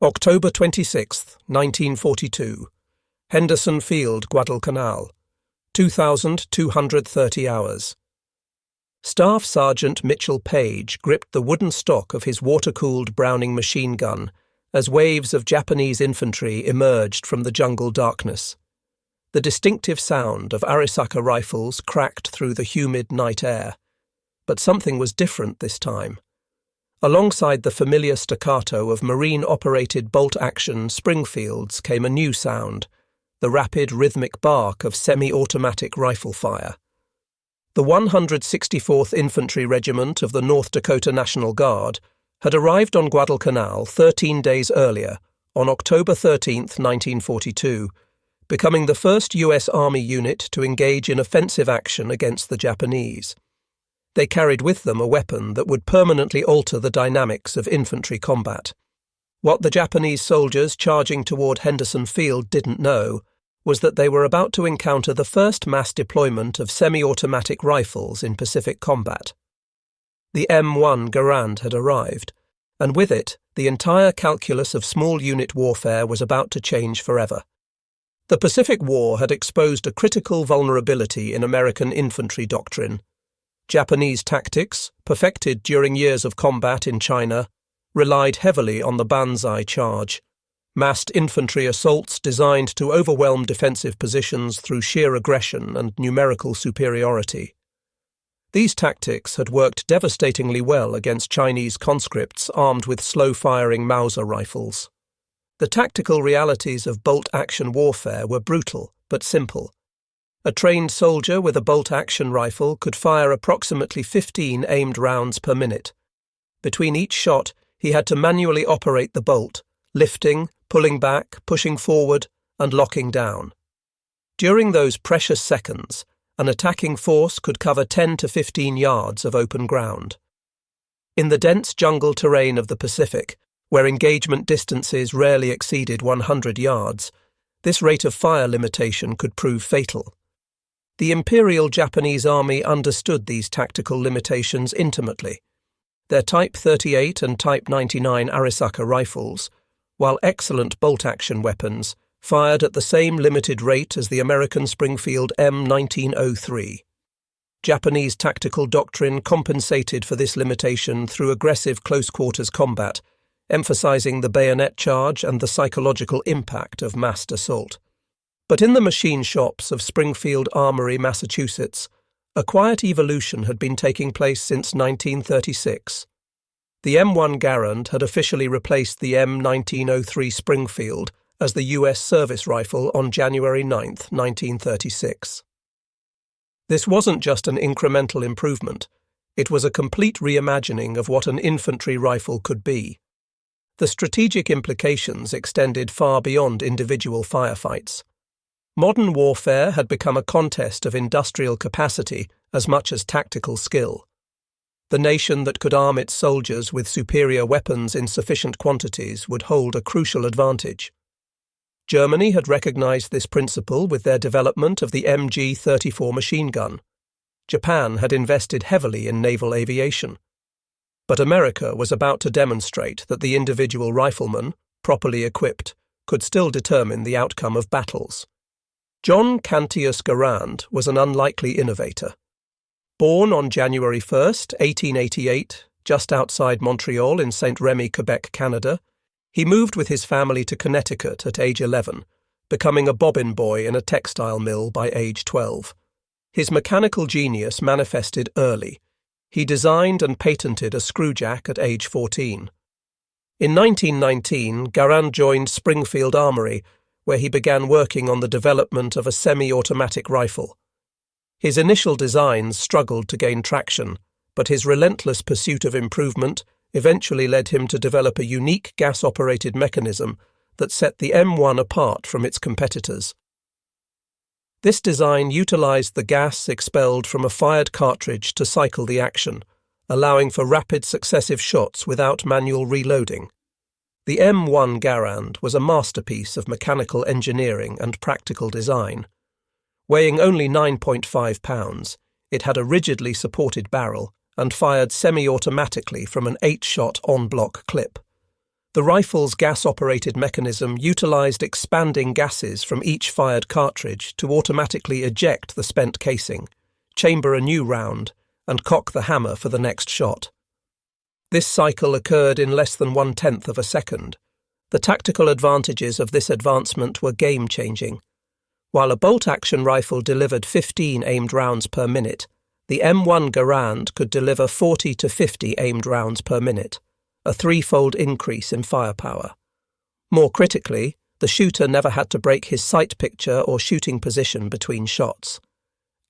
October 26, 1942. Henderson Field, Guadalcanal. 2,230 hours. Staff Sergeant Mitchell Page gripped the wooden stock of his water-cooled Browning machine gun as waves of Japanese infantry emerged from the jungle darkness. The distinctive sound of Arisaka rifles cracked through the humid night air. But something was different this time. Alongside the familiar staccato of marine-operated bolt-action Springfields came a new sound, the rapid rhythmic bark of semi-automatic rifle fire. The 164th Infantry Regiment of the North Dakota National Guard had arrived on Guadalcanal 13 days earlier, on October 13, 1942, becoming the first U.S. Army unit to engage in offensive action against the Japanese. They carried with them a weapon that would permanently alter the dynamics of infantry combat. What the Japanese soldiers charging toward Henderson Field didn't know was that they were about to encounter the first mass deployment of semi-automatic rifles in Pacific combat. The M1 Garand had arrived, and with it, the entire calculus of small unit warfare was about to change forever. The Pacific War had exposed a critical vulnerability in American infantry doctrine. Japanese tactics, perfected during years of combat in China, relied heavily on the banzai charge, massed infantry assaults designed to overwhelm defensive positions through sheer aggression and numerical superiority. These tactics had worked devastatingly well against Chinese conscripts armed with slow-firing Mauser rifles. The tactical realities of bolt-action warfare were brutal but simple. A trained soldier with a bolt-action rifle could fire approximately 15 aimed rounds per minute. Between each shot, he had to manually operate the bolt, lifting, pulling back, pushing forward, and locking down. During those precious seconds, an attacking force could cover 10 to 15 yards of open ground. In the dense jungle terrain of the Pacific, where engagement distances rarely exceeded 100 yards, this rate of fire limitation could prove fatal. The Imperial Japanese Army understood these tactical limitations intimately. Their Type 38 and Type 99 Arisaka rifles, while excellent bolt-action weapons, fired at the same limited rate as the American Springfield M1903. Japanese tactical doctrine compensated for this limitation through aggressive close-quarters combat, emphasizing the bayonet charge and the psychological impact of massed assault. But in the machine shops of Springfield Armory, Massachusetts, a quiet evolution had been taking place since 1936. The M1 Garand had officially replaced the M1903 Springfield as the U.S. service rifle on January 9, 1936. This wasn't just an incremental improvement, it was a complete reimagining of what an infantry rifle could be. The strategic implications extended far beyond individual firefights. Modern warfare had become a contest of industrial capacity as much as tactical skill. The nation that could arm its soldiers with superior weapons in sufficient quantities would hold a crucial advantage. Germany had recognized this principle with their development of the MG-34 machine gun. Japan had invested heavily in naval aviation. But America was about to demonstrate that the individual rifleman, properly equipped, could still determine the outcome of battles. John Cantius Garand was an unlikely innovator. Born on January 1, 1888, just outside Montreal in Saint-Remy, Quebec, Canada, he moved with his family to Connecticut at age 11, becoming a bobbin boy in a textile mill by age 12. His mechanical genius manifested early. He designed and patented a screwjack at age 14. In 1919, Garand joined Springfield Armory, where he began working on the development of a semi-automatic rifle. His initial designs struggled to gain traction, but his relentless pursuit of improvement eventually led him to develop a unique gas-operated mechanism that set the M1 apart from its competitors. This design utilized the gas expelled from a fired cartridge to cycle the action, allowing for rapid successive shots without manual reloading. The M1 Garand was a masterpiece of mechanical engineering and practical design. Weighing only 9.5 pounds, it had a rigidly supported barrel and fired semi-automatically from an 8-shot en bloc clip. The rifle's gas-operated mechanism utilized expanding gases from each fired cartridge to automatically eject the spent casing, chamber a new round, and cock the hammer for the next shot. This cycle occurred in less than 1/10 of a second. The tactical advantages of this advancement were game-changing. While a bolt-action rifle delivered 15 aimed rounds per minute, the M1 Garand could deliver 40 to 50 aimed rounds per minute, a threefold increase in firepower. More critically, the shooter never had to break his sight picture or shooting position between shots.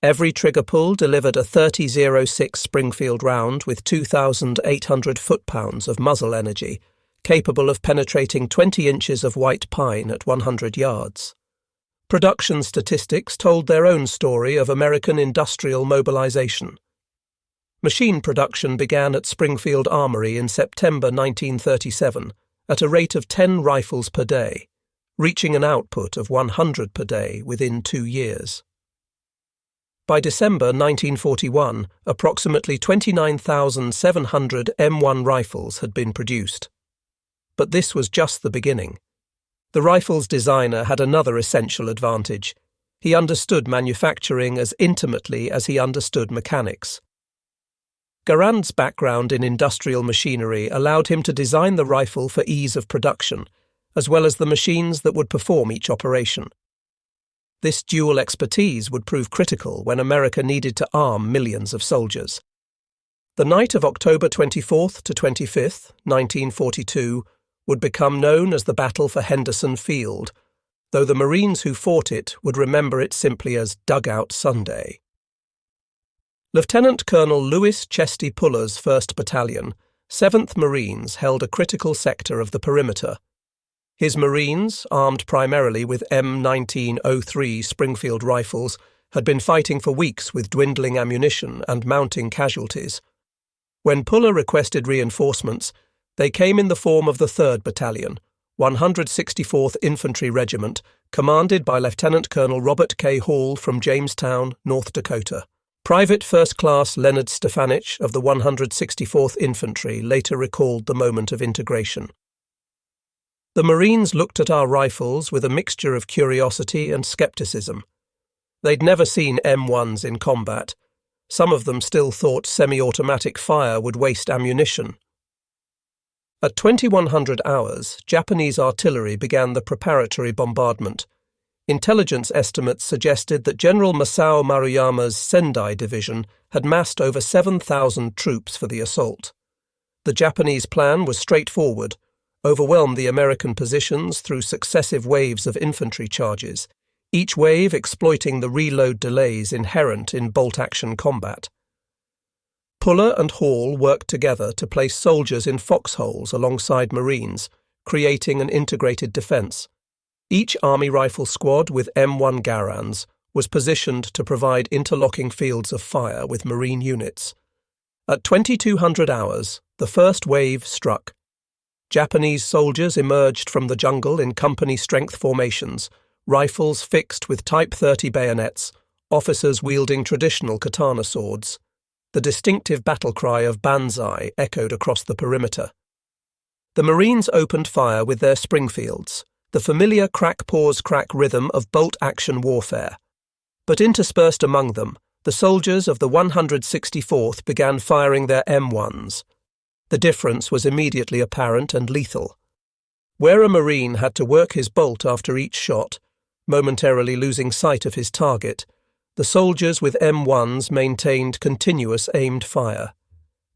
Every trigger pull delivered a 30.06 Springfield round with 2,800 foot-pounds of muzzle energy, capable of penetrating 20 inches of white pine at 100 yards. Production statistics told their own story of American industrial mobilization. Machine production began at Springfield Armory in September 1937 at a rate of 10 rifles per day, reaching an output of 100 per day within 2 years. By December 1941, approximately 29,700 M1 rifles had been produced. But this was just the beginning. The rifle's designer had another essential advantage. He understood manufacturing as intimately as he understood mechanics. Garand's background in industrial machinery allowed him to design the rifle for ease of production, as well as the machines that would perform each operation. This dual expertise would prove critical when America needed to arm millions of soldiers. The night of October 24th to 25th, 1942, would become known as the Battle for Henderson Field, though the Marines who fought it would remember it simply as Dugout Sunday. Lieutenant Colonel Lewis Chesty Puller's 1st Battalion, 7th Marines, held a critical sector of the perimeter. His Marines, armed primarily with M1903 Springfield rifles, had been fighting for weeks with dwindling ammunition and mounting casualties. When Puller requested reinforcements, they came in the form of the 3rd Battalion, 164th Infantry Regiment, commanded by Lieutenant Colonel Robert K. Hall from Jamestown, North Dakota. Private First Class Leonard Stefanich of the 164th Infantry later recalled the moment of integration. The Marines looked at our rifles with a mixture of curiosity and skepticism. They'd never seen M1s in combat. Some of them still thought semi-automatic fire would waste ammunition. At 2100 hours, Japanese artillery began the preparatory bombardment. Intelligence estimates suggested that General Masao Maruyama's Sendai Division had massed over 7,000 troops for the assault. The Japanese plan was straightforward: overwhelm the American positions through successive waves of infantry charges, each wave exploiting the reload delays inherent in bolt-action combat. Puller and Hall worked together to place soldiers in foxholes alongside Marines, creating an integrated defence. Each Army Rifle squad with M1 Garands was positioned to provide interlocking fields of fire with Marine units. At 2200 hours, the first wave struck. Japanese soldiers emerged from the jungle in company-strength formations, rifles fixed with Type 30 bayonets, officers wielding traditional katana swords. The distinctive battle cry of Banzai echoed across the perimeter. The Marines opened fire with their Springfields, the familiar crack-pause-crack rhythm of bolt-action warfare. But interspersed among them, the soldiers of the 164th began firing their M1s. The difference was immediately apparent and lethal. Where a Marine had to work his bolt after each shot, momentarily losing sight of his target, the soldiers with M1s maintained continuous aimed fire.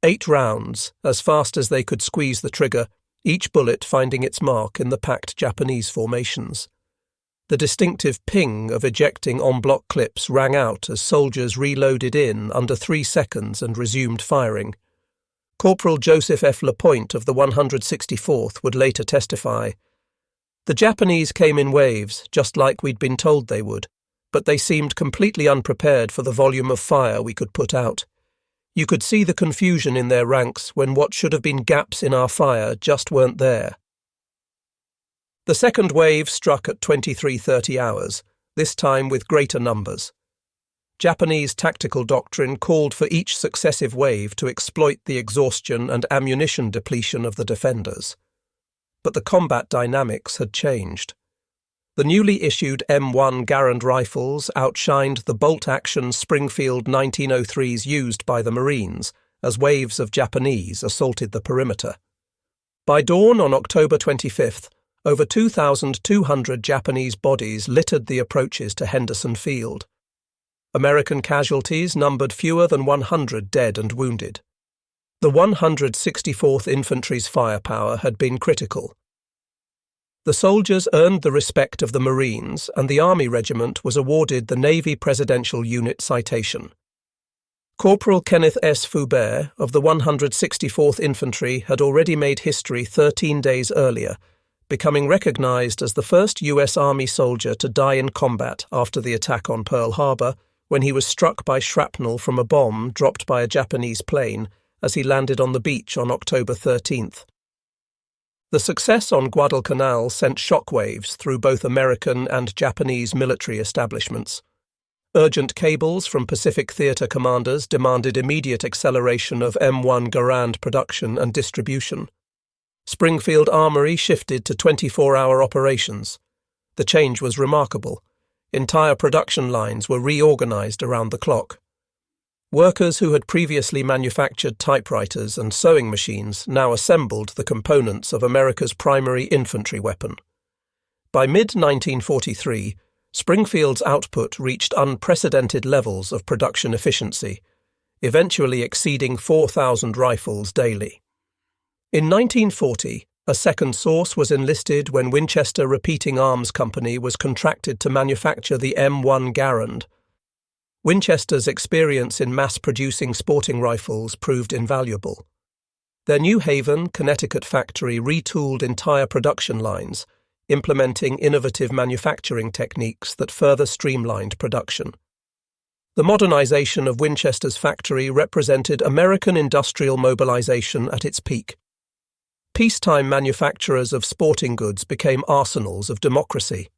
8 rounds, as fast as they could squeeze the trigger, each bullet finding its mark in the packed Japanese formations. The distinctive ping of ejecting en-bloc clips rang out as soldiers reloaded in under 3 seconds and resumed firing. Corporal Joseph F. Lapointe of the 164th would later testify, "The Japanese came in waves, just like we'd been told they would, but they seemed completely unprepared for the volume of fire we could put out. You could see the confusion in their ranks when what should have been gaps in our fire just weren't there." The second wave struck at 23:30 hours, this time with greater numbers. Japanese tactical doctrine called for each successive wave to exploit the exhaustion and ammunition depletion of the defenders. but the combat dynamics had changed. The newly issued M1 Garand rifles outshined the bolt-action Springfield 1903s used by the Marines as waves of Japanese assaulted the perimeter. By dawn on October 25th, over 2,200 Japanese bodies littered the approaches to Henderson Field. American casualties numbered fewer than 100 dead and wounded. The 164th Infantry's firepower had been critical. The soldiers earned the respect of the Marines, and the Army Regiment was awarded the Navy Presidential Unit Citation. Corporal Kenneth S. Foubert of the 164th Infantry had already made history 13 days earlier, becoming recognized as the first U.S. Army soldier to die in combat after the attack on Pearl Harbor, when he was struck by shrapnel from a bomb dropped by a Japanese plane as he landed on the beach on October 13th. The success on Guadalcanal sent shockwaves through both American and Japanese military establishments. Urgent cables from Pacific Theater commanders demanded immediate acceleration of M1 Garand production and distribution. Springfield Armory shifted to 24-hour operations. The change was remarkable. Entire production lines were reorganized around the clock. Workers who had previously manufactured typewriters and sewing machines now assembled the components of America's primary infantry weapon. By mid-1943, Springfield's output reached unprecedented levels of production efficiency, eventually exceeding 4,000 rifles daily. In 1940, a second source was enlisted when Winchester Repeating Arms Company was contracted to manufacture the M1 Garand. Winchester's experience in mass-producing sporting rifles proved invaluable. Their New Haven, Connecticut factory retooled entire production lines, implementing innovative manufacturing techniques that further streamlined production. The modernization of Winchester's factory represented American industrial mobilization at its peak. Peacetime manufacturers of sporting goods became arsenals of democracy.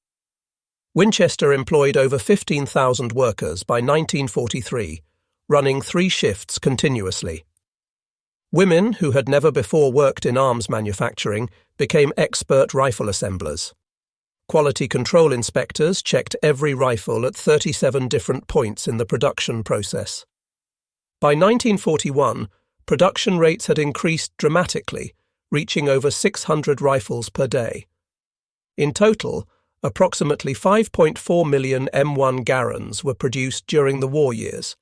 Winchester employed over 15,000 workers by 1943, running 3 shifts continuously. Women who had never before worked in arms manufacturing became expert rifle assemblers. Quality control inspectors checked every rifle at 37 different points in the production process. By 1941, production rates had increased dramatically, reaching over 600 rifles per day. In total, approximately 5.4 million M1 Garands were produced during the war years.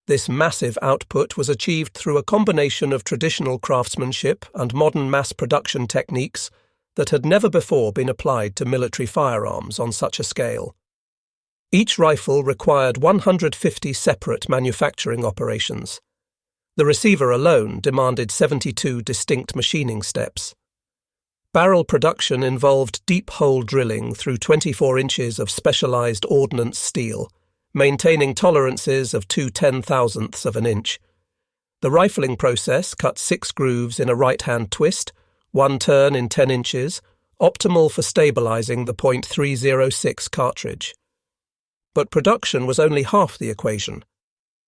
This massive output was achieved through a combination of traditional craftsmanship and modern mass production techniques that had never before been applied to military firearms on such a scale. Each rifle required 150 separate manufacturing operations. The receiver alone demanded 72 distinct machining steps. Barrel production involved deep hole drilling through 24 inches of specialized ordnance steel, maintaining tolerances of 2/10,000ths of an inch. The rifling process cut 6 grooves in a right-hand twist, 1 turn in 10 inches, optimal for stabilizing the .306 cartridge. But production was only half the equation.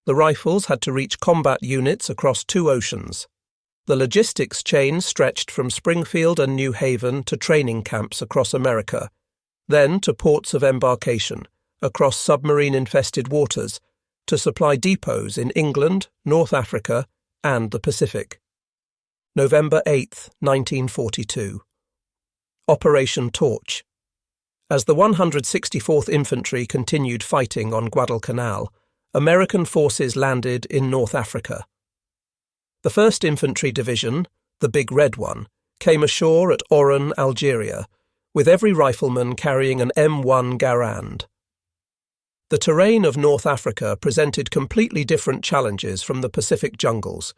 The rifles had to reach combat units across 2 oceans. The logistics chain stretched from Springfield and New Haven to training camps across America, then to ports of embarkation, across submarine-infested waters, to supply depots in England, North Africa, and the Pacific. November 8, 1942. Operation Torch. As the 164th Infantry continued fighting on Guadalcanal, American forces landed in North Africa. The 1st Infantry Division, the Big Red One, came ashore at Oran, Algeria, with every rifleman carrying an M1 Garand. The terrain of North Africa presented completely different challenges from the Pacific jungles.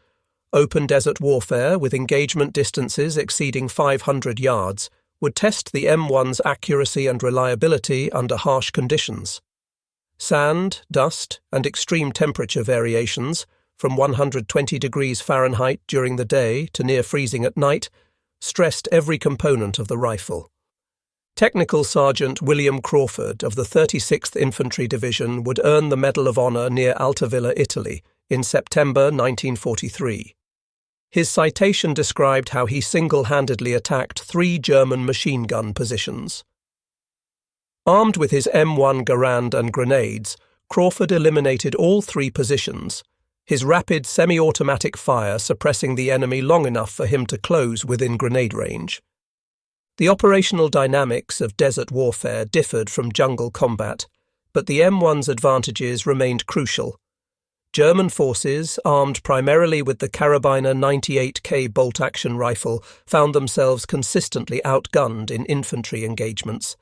Open desert warfare with engagement distances exceeding 500 yards would test the M1's accuracy and reliability under harsh conditions. Sand, dust, and extreme temperature variations, from 120 degrees Fahrenheit during the day to near freezing at night, stressed every component of the rifle. Technical Sergeant William Crawford of the 36th Infantry Division would earn the Medal of Honor near Altavilla, Italy, in September 1943. His citation described how he single-handedly attacked 3 German machine gun positions. Armed with his M1 Garand and grenades, Crawford eliminated all 3 positions, his rapid semi-automatic fire suppressing the enemy long enough for him to close within grenade range. The operational dynamics of desert warfare differed from jungle combat, but the M1's advantages remained crucial. German forces, armed primarily with the Karabiner 98K bolt-action rifle, found themselves consistently outgunned in infantry engagements.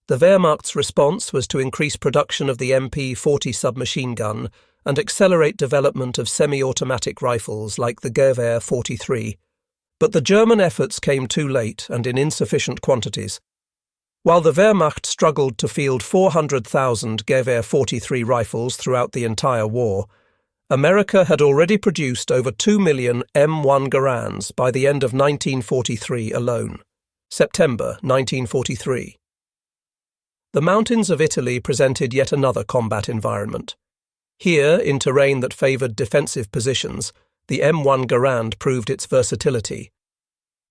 The Wehrmacht's response was to increase production of the MP-40 submachine gun and accelerate development of semi-automatic rifles like the Gewehr 43. But the German efforts came too late and in insufficient quantities. While the Wehrmacht struggled to field 400,000 Gewehr 43 rifles throughout the entire war, America had already produced over 2 million M1 Garands by the end of 1943 alone. September 1943. The mountains of Italy presented yet another combat environment. Here, in terrain that favoured defensive positions, the M1 Garand proved its versatility.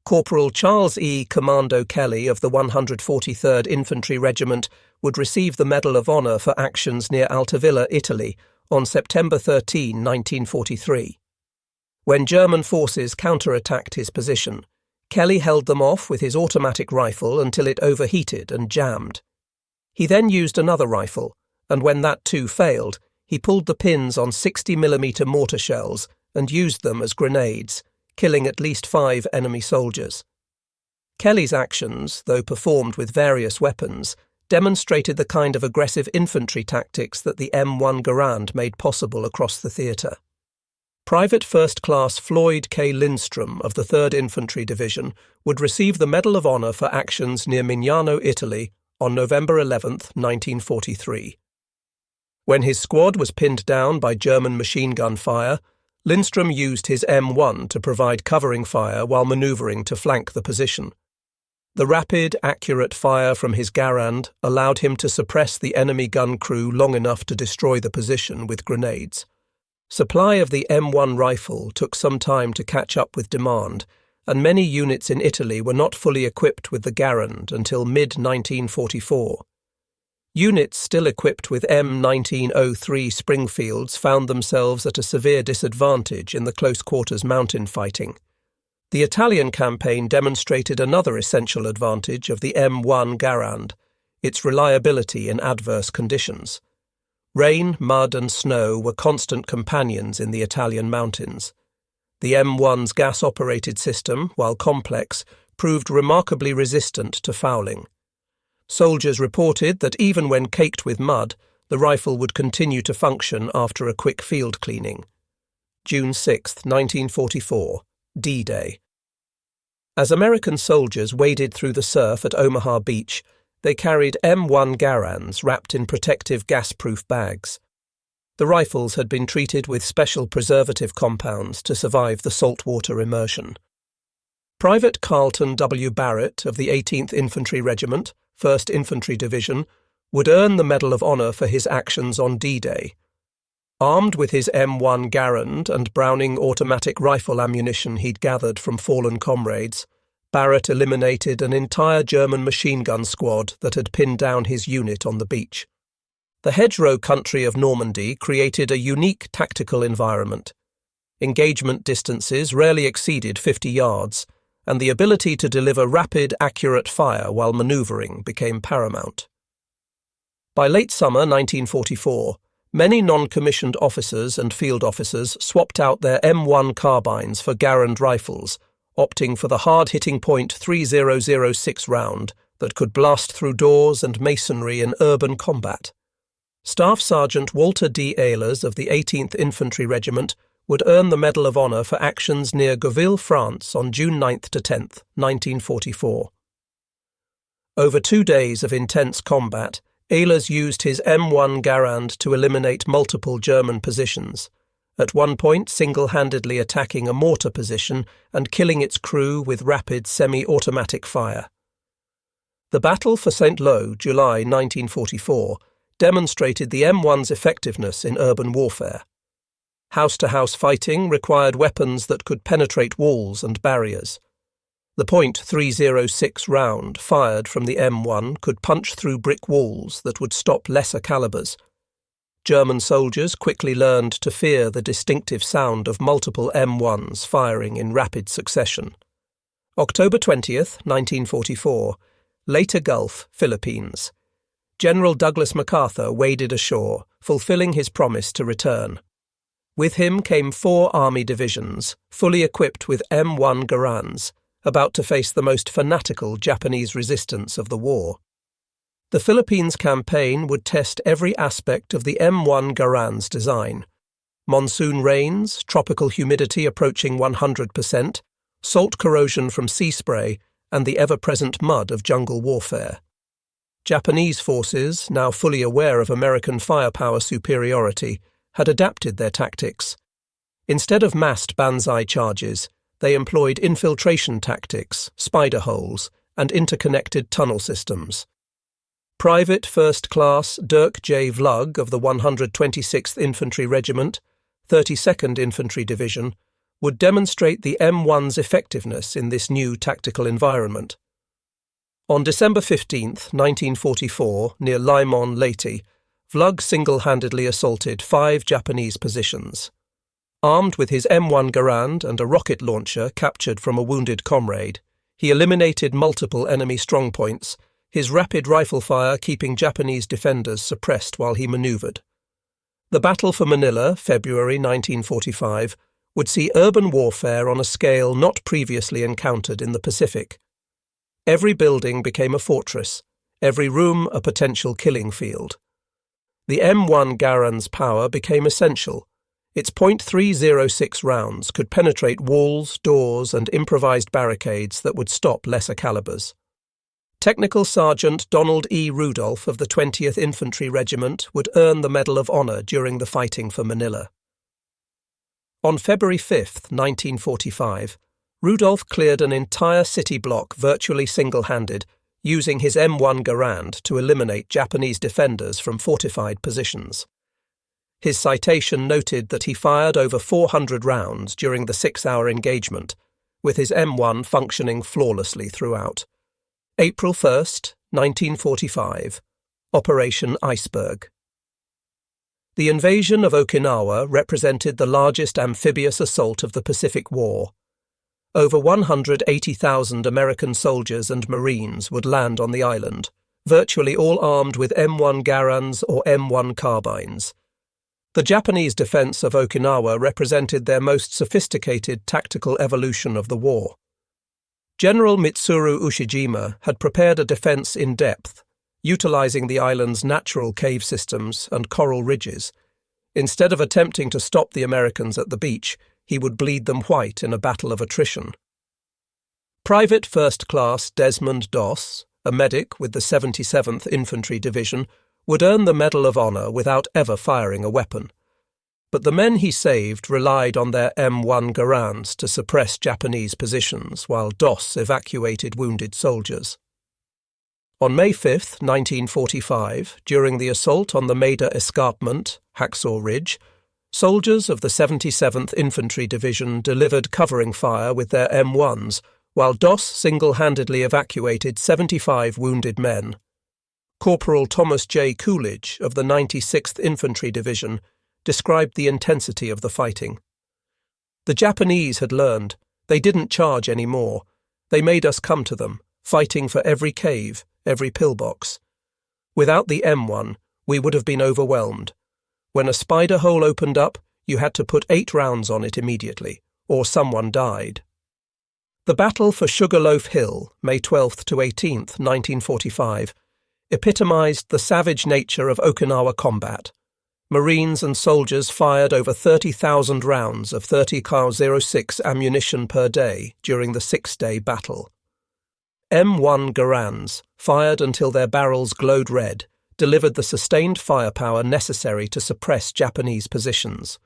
Corporal Charles E. Commando Kelly of the 143rd Infantry Regiment would receive the Medal of Honour for actions near Altavilla, Italy, on September 13, 1943. When German forces counterattacked his position, Kelly held them off with his automatic rifle until it overheated and jammed. He then used another rifle, and when that too failed, he pulled the pins on 60mm mortar shells and used them as grenades, killing at least 5 enemy soldiers. Kelly's actions, though performed with various weapons, demonstrated the kind of aggressive infantry tactics that the M1 Garand made possible across the theatre. Private First Class Floyd K. Lindstrom of the 3rd Infantry Division would receive the Medal of Honour for actions near Mignano, Italy, on November 11, 1943. When his squad was pinned down by German machine gun fire, Lindstrom used his M1 to provide covering fire while manoeuvring to flank the position. The rapid, accurate fire from his Garand allowed him to suppress the enemy gun crew long enough to destroy the position with grenades. Supply of the M1 rifle took some time to catch up with demand, and many units in Italy were not fully equipped with the Garand until mid-1944. Units still equipped with M1903 Springfields found themselves at a severe disadvantage in the close-quarters mountain fighting. The Italian campaign demonstrated another essential advantage of the M1 Garand, its reliability in adverse conditions. Rain, mud and snow were constant companions in the Italian mountains. The M1's gas-operated system, while complex, proved remarkably resistant to fouling. Soldiers reported that even when caked with mud, the rifle would continue to function after a quick field cleaning. June 6, 1944, D-Day. As American soldiers waded through the surf at Omaha Beach, they carried M1 Garands wrapped in protective gas-proof bags. The rifles had been treated with special preservative compounds to survive the saltwater immersion. Private Carlton W. Barrett of the 18th Infantry Regiment, 1st Infantry Division, would earn the Medal of Honour for his actions on D-Day. Armed with his M1 Garand and Browning automatic rifle ammunition he'd gathered from fallen comrades, Barrett eliminated an entire German machine gun squad that had pinned down his unit on the beach. The hedgerow country of Normandy created a unique tactical environment. Engagement distances rarely exceeded 50 yards, and the ability to deliver rapid, accurate fire while manoeuvring became paramount. By late summer 1944, many non-commissioned officers and field officers swapped out their M1 carbines for Garand rifles, opting for the hard-hitting .3006 round that could blast through doors and masonry in urban combat. Staff Sergeant Walter D. Ehlers of the 18th Infantry Regiment would earn the Medal of Honour for actions near Goville, France on June 9 to 10, 1944. Over 2 days of intense combat, Ehlers used his M1 Garand to eliminate multiple German positions, at one point single-handedly attacking a mortar position and killing its crew with rapid semi-automatic fire. The Battle for St. Lo, July 1944, demonstrated the M1's effectiveness in urban warfare. House-to-house fighting required weapons that could penetrate walls and barriers. The .306 round fired from the M1 could punch through brick walls that would stop lesser calibers. German soldiers quickly learned to fear the distinctive sound of multiple M1s firing in rapid succession. October 20th, 1944, Leyte Gulf, Philippines. General Douglas MacArthur waded ashore, fulfilling his promise to return. With him came 4 army divisions, fully equipped with M1 Garands, about to face the most fanatical Japanese resistance of the war. The Philippines campaign would test every aspect of the M1 Garand's design. Monsoon rains, tropical humidity approaching 100%, salt corrosion from sea spray, and the ever-present mud of jungle warfare. Japanese forces, now fully aware of American firepower superiority, had adapted their tactics. Instead of massed banzai charges, they employed infiltration tactics, spider holes, and interconnected tunnel systems. Private First Class Dirk J. Vlug of the 126th Infantry Regiment, 32nd Infantry Division, would demonstrate the M1's effectiveness in this new tactical environment. On December 15, 1944, near Limon, Leyte, Vlug single-handedly assaulted 5 Japanese positions. Armed with his M1 Garand and a rocket launcher captured from a wounded comrade, he eliminated multiple enemy strongpoints, his rapid rifle fire keeping Japanese defenders suppressed while he manoeuvred. The Battle for Manila, February 1945, would see urban warfare on a scale not previously encountered in the Pacific. Every building became a fortress, every room a potential killing field. The M1 Garand's power became essential. Its .306 rounds could penetrate walls, doors, and improvised barricades that would stop lesser calibers. Technical Sergeant Donald E. Rudolph of the 20th Infantry Regiment would earn the Medal of Honor during the fighting for Manila. On February 5, 1945, Rudolph cleared an entire city block virtually single-handed, using his M1 Garand to eliminate Japanese defenders from fortified positions. His citation noted that he fired over 400 rounds during the 6-hour engagement, with his M1 functioning flawlessly throughout. April 1, 1945, Operation Iceberg. The invasion of Okinawa represented the largest amphibious assault of the Pacific War. Over 180,000 American soldiers and Marines would land on the island, virtually all armed with M1 Garands or M1 carbines. The Japanese defense of Okinawa represented their most sophisticated tactical evolution of the war. General Mitsuru Ushijima had prepared a defense in depth, utilizing the island's natural cave systems and coral ridges. Instead of attempting to stop the Americans at the beach, he would bleed them white in a battle of attrition. Private First Class Desmond Doss, a medic with the 77th Infantry Division, would earn the Medal of Honor without ever firing a weapon. But the men he saved relied on their M1 Garands to suppress Japanese positions while Doss evacuated wounded soldiers. On May 5, 1945, during the assault on the Maida Escarpment, Hacksaw Ridge, soldiers of the 77th Infantry Division delivered covering fire with their M1s, while Doss single-handedly evacuated 75 wounded men. Corporal Thomas J. Coolidge of the 96th Infantry Division described the intensity of the fighting. The Japanese had learned. They didn't charge anymore. They made us come to them, fighting for every cave, every pillbox. Without the M1, we would have been overwhelmed. When a spider hole opened up, you had to put 8 rounds on it immediately, or someone died. The Battle for Sugarloaf Hill, May 12th to 18th, 1945, epitomized the savage nature of Okinawa combat. Marines and soldiers fired over 30,000 rounds of 30 cal 06 ammunition per day during the 6-day battle. M1 Garands, fired until their barrels glowed red, delivered the sustained firepower necessary to suppress Japanese positions.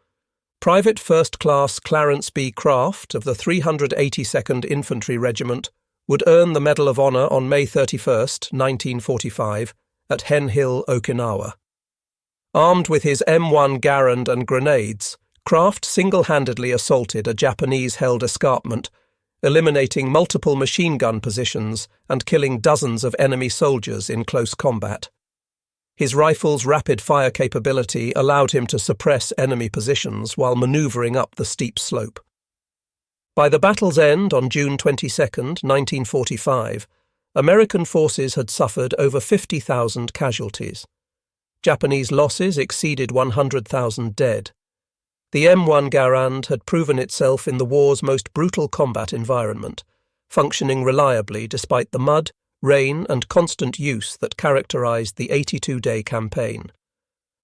Private First Class Clarence B. Craft of the 382nd Infantry Regiment would earn the Medal of Honor on May 31, 1945, at Hen Hill, Okinawa. Armed with his M1 Garand and grenades, Kraft single-handedly assaulted a Japanese-held escarpment, eliminating multiple machine gun positions and killing dozens of enemy soldiers in close combat. His rifle's rapid-fire capability allowed him to suppress enemy positions while maneuvering up the steep slope. By the battle's end on June 22, 1945, American forces had suffered over 50,000 casualties. Japanese losses exceeded 100,000 dead. The M1 Garand had proven itself in the war's most brutal combat environment, functioning reliably despite the mud, rain and constant use that characterized the 82-day campaign.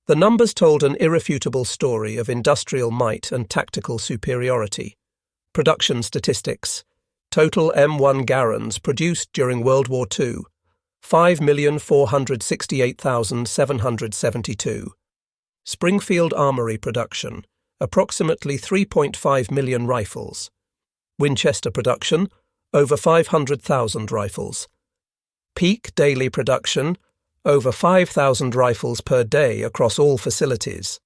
The numbers told an irrefutable story of industrial might and tactical superiority. Production statistics. Total M1 Garands produced during World War II, 5,468,772. Springfield Armory production, approximately 3.5 million rifles. Winchester production, over 500,000 rifles. Peak daily production, over 5,000 rifles per day across all facilities.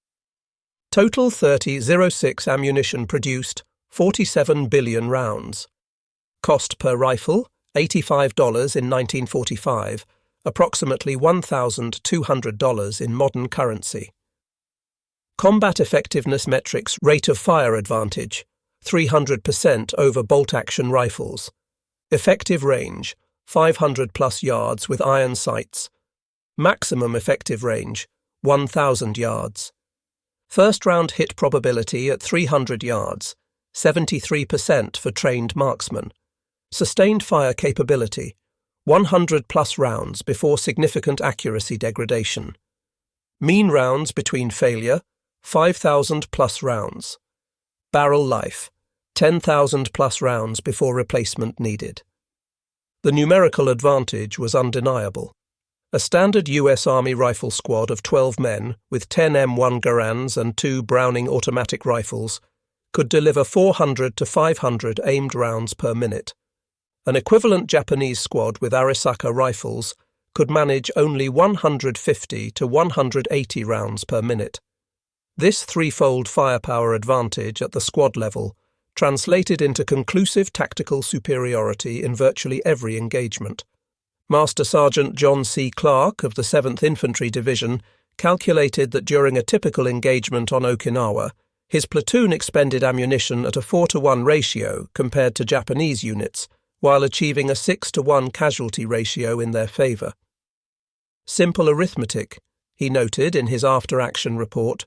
Total .30-06 ammunition produced, 47 billion rounds. Cost per rifle, $85 in 1945, approximately $1,200 in modern currency. Combat effectiveness metrics: rate of fire advantage, 300% over bolt-action rifles. Effective range, 500+ yards with iron sights. Maximum effective range, 1,000 yards. First-round hit probability at 300 yards, 73% for trained marksmen. Sustained fire capability, 100+ rounds before significant accuracy degradation. Mean rounds between failure, 5,000+ rounds. Barrel life, 10,000+ rounds before replacement needed. The numerical advantage was undeniable. A standard U.S. Army rifle squad of 12 men with 10 M1 Garands and 2 Browning automatic rifles could deliver 400 to 500 aimed rounds per minute. An equivalent Japanese squad with Arisaka rifles could manage only 150 to 180 rounds per minute. This threefold firepower advantage at the squad level translated into conclusive tactical superiority in virtually every engagement. Master Sergeant John C. Clark of the 7th Infantry Division calculated that during a typical engagement on Okinawa, his platoon expended ammunition at a 4-to-1 ratio compared to Japanese units, while achieving a 6-to-1 casualty ratio in their favour. Simple arithmetic, he noted in his after-action report.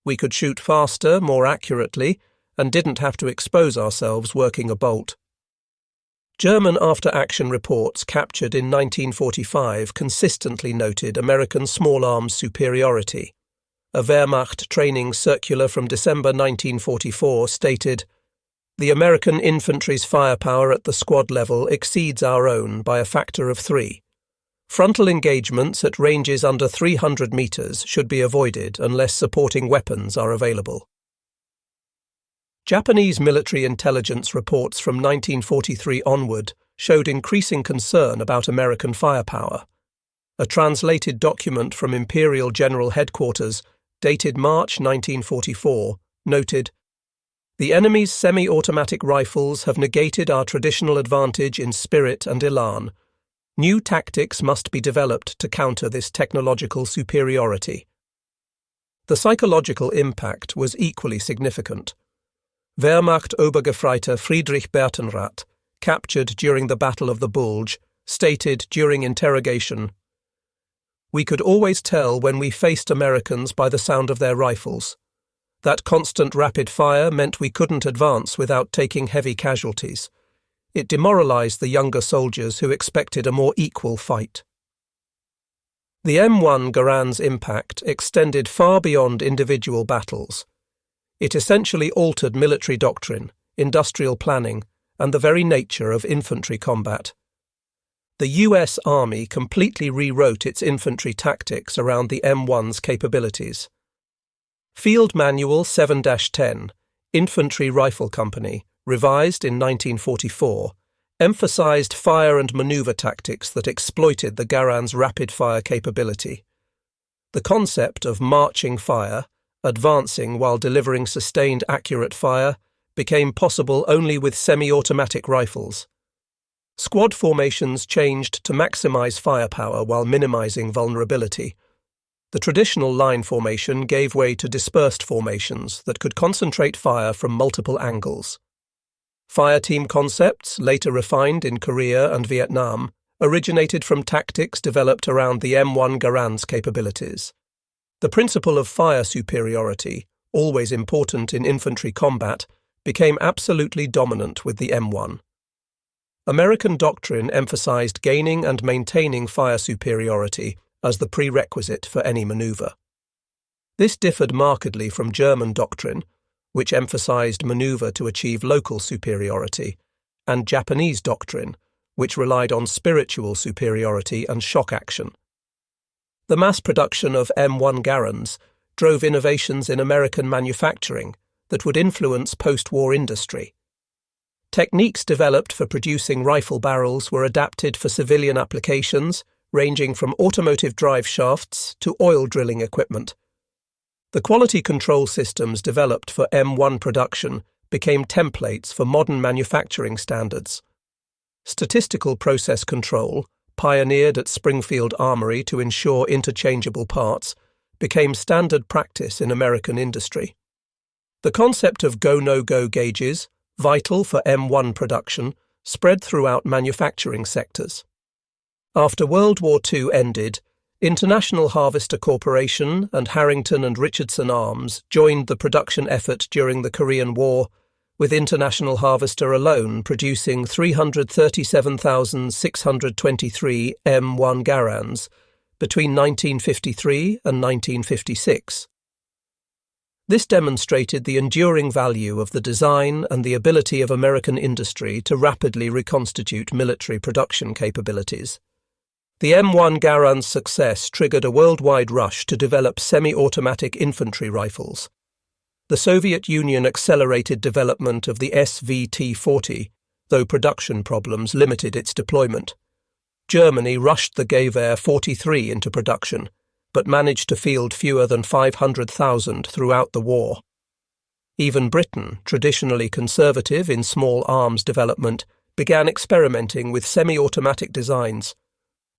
We could shoot faster, more accurately, and didn't have to expose ourselves working a bolt. German after-action reports captured in 1945 consistently noted American small arms superiority. A Wehrmacht training circular from December 1944 stated, "The American infantry's firepower at the squad level exceeds our own by a factor of 3. Frontal engagements at ranges under 300 meters should be avoided unless supporting weapons are available." Japanese military intelligence reports from 1943 onward showed increasing concern about American firepower. A translated document from Imperial General Headquarters, dated March 1944, noted, "The enemy's semi-automatic rifles have negated our traditional advantage in spirit and elan. New tactics must be developed to counter this technological superiority." The psychological impact was equally significant. Wehrmacht Obergefreiter Friedrich Bertenrath, captured during the Battle of the Bulge, stated during interrogation, "We could always tell when we faced Americans by the sound of their rifles. That constant rapid fire meant we couldn't advance without taking heavy casualties. It demoralized the younger soldiers who expected a more equal fight." The M1 Garand's impact extended far beyond individual battles. It essentially altered military doctrine, industrial planning, and the very nature of infantry combat. The U.S. Army completely rewrote its infantry tactics around the M1's capabilities. Field Manual 7-10, Infantry Rifle Company, revised in 1944, emphasized fire and maneuver tactics that exploited the Garand's rapid-fire capability. The concept of marching fire, advancing while delivering sustained accurate fire, became possible only with semi-automatic rifles. Squad formations changed to maximize firepower while minimizing vulnerability. The traditional line formation gave way to dispersed formations that could concentrate fire from multiple angles. Fireteam concepts, later refined in Korea and Vietnam, originated from tactics developed around the M1 Garand's capabilities. The principle of fire superiority, always important in infantry combat, became absolutely dominant with the M1. American doctrine emphasized gaining and maintaining fire superiority as the prerequisite for any maneuver. This differed markedly from German doctrine, which emphasized maneuver to achieve local superiority, and Japanese doctrine, which relied on spiritual superiority and shock action. The mass production of M1 Garands drove innovations in American manufacturing that would influence post-war industry. Techniques developed for producing rifle barrels were adapted for civilian applications, ranging from automotive drive shafts to oil drilling equipment. The quality control systems developed for M1 production became templates for modern manufacturing standards. Statistical process control, pioneered at Springfield Armory to ensure interchangeable parts, became standard practice in American industry. The concept of go-no-go gauges, vital for M1 production, spread throughout manufacturing sectors. After World War II ended, International Harvester Corporation and Harrington and Richardson Arms joined the production effort during the Korean War, with International Harvester alone producing 337,623 M1 Garands between 1953 and 1956. This demonstrated the enduring value of the design and the ability of American industry to rapidly reconstitute military production capabilities. The M1 Garand's success triggered a worldwide rush to develop semi-automatic infantry rifles. The Soviet Union accelerated development of the SVT-40, though production problems limited its deployment. Germany rushed the Gewehr 43 into production, but managed to field fewer than 500,000 throughout the war. Even Britain, traditionally conservative in small arms development, began experimenting with semi-automatic designs.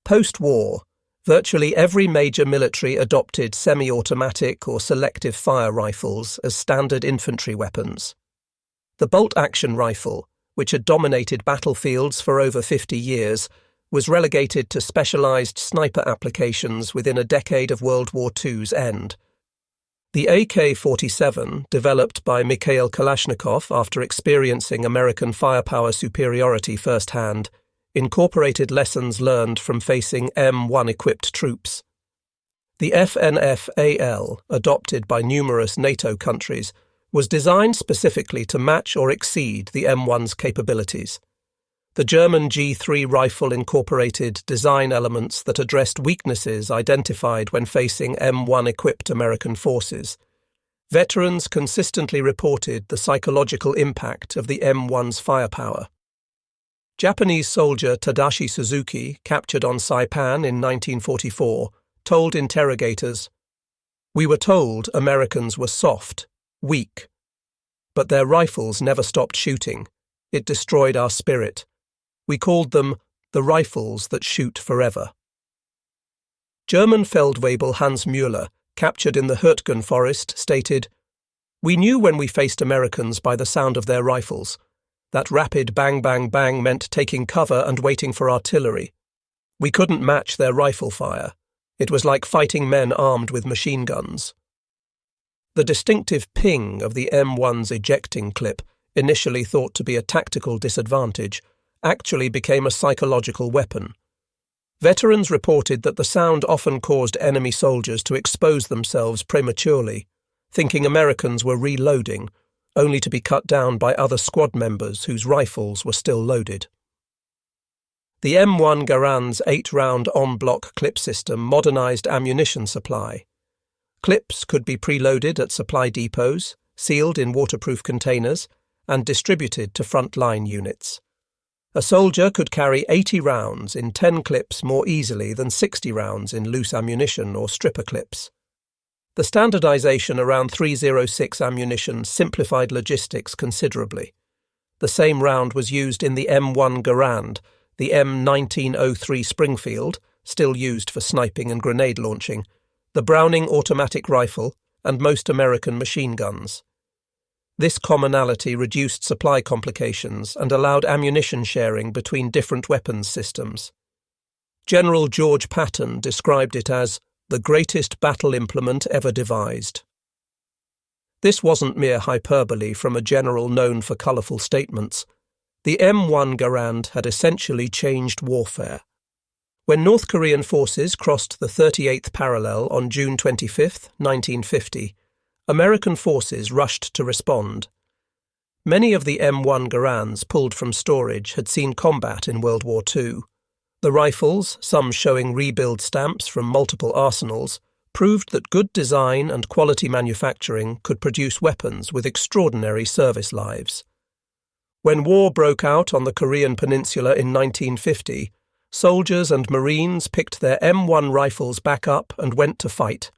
Post-war, virtually every major military adopted semi-automatic or selective fire rifles as standard infantry weapons. The bolt-action rifle, which had dominated battlefields for over 50 years, was relegated to specialized sniper applications within a decade of World War II's end. The AK-47, developed by Mikhail Kalashnikov after experiencing American firepower superiority firsthand, incorporated lessons learned from facing M1-equipped troops. The FNF-AL, adopted by numerous NATO countries, was designed specifically to match or exceed the M1's capabilities. The German G3 rifle incorporated design elements that addressed weaknesses identified when facing M1-equipped American forces. Veterans consistently reported the psychological impact of the M1's firepower. Japanese soldier Tadashi Suzuki, captured on Saipan in 1944, told interrogators, "We were told Americans were soft, weak. But their rifles never stopped shooting. It destroyed our spirit. We called them the rifles that shoot forever." German Feldwebel Hans Müller, captured in the Hürtgen forest, stated, "We knew when we faced Americans by the sound of their rifles. That rapid bang, bang, bang meant taking cover and waiting for artillery. We couldn't match their rifle fire. It was like fighting men armed with machine guns." The distinctive ping of the M1's ejecting clip, initially thought to be a tactical disadvantage, actually became a psychological weapon. Veterans reported that the sound often caused enemy soldiers to expose themselves prematurely, thinking Americans were reloading, only to be cut down by other squad members whose rifles were still loaded. The M1 Garand's 8-round en-bloc clip system modernized ammunition supply. Clips could be preloaded at supply depots, sealed in waterproof containers, and distributed to front-line units. A soldier could carry 80 rounds in 10 clips more easily than 60 rounds in loose ammunition or stripper clips. The standardization around 306 ammunition simplified logistics considerably. The same round was used in the M1 Garand, the M1903 Springfield, still used for sniping and grenade launching, the Browning automatic rifle, and most American machine guns. This commonality reduced supply complications and allowed ammunition sharing between different weapons systems. General George Patton described it as the greatest battle implement ever devised. This wasn't mere hyperbole from a general known for colourful statements. The M1 Garand had essentially changed warfare. When North Korean forces crossed the 38th parallel on June 25, 1950, American forces rushed to respond. Many of the M1 Garands pulled from storage had seen combat in World War II. The rifles, some showing rebuild stamps from multiple arsenals, proved that good design and quality manufacturing could produce weapons with extraordinary service lives. When war broke out on the Korean peninsula in 1950, soldiers and Marines picked their M1 rifles back up and went to fight.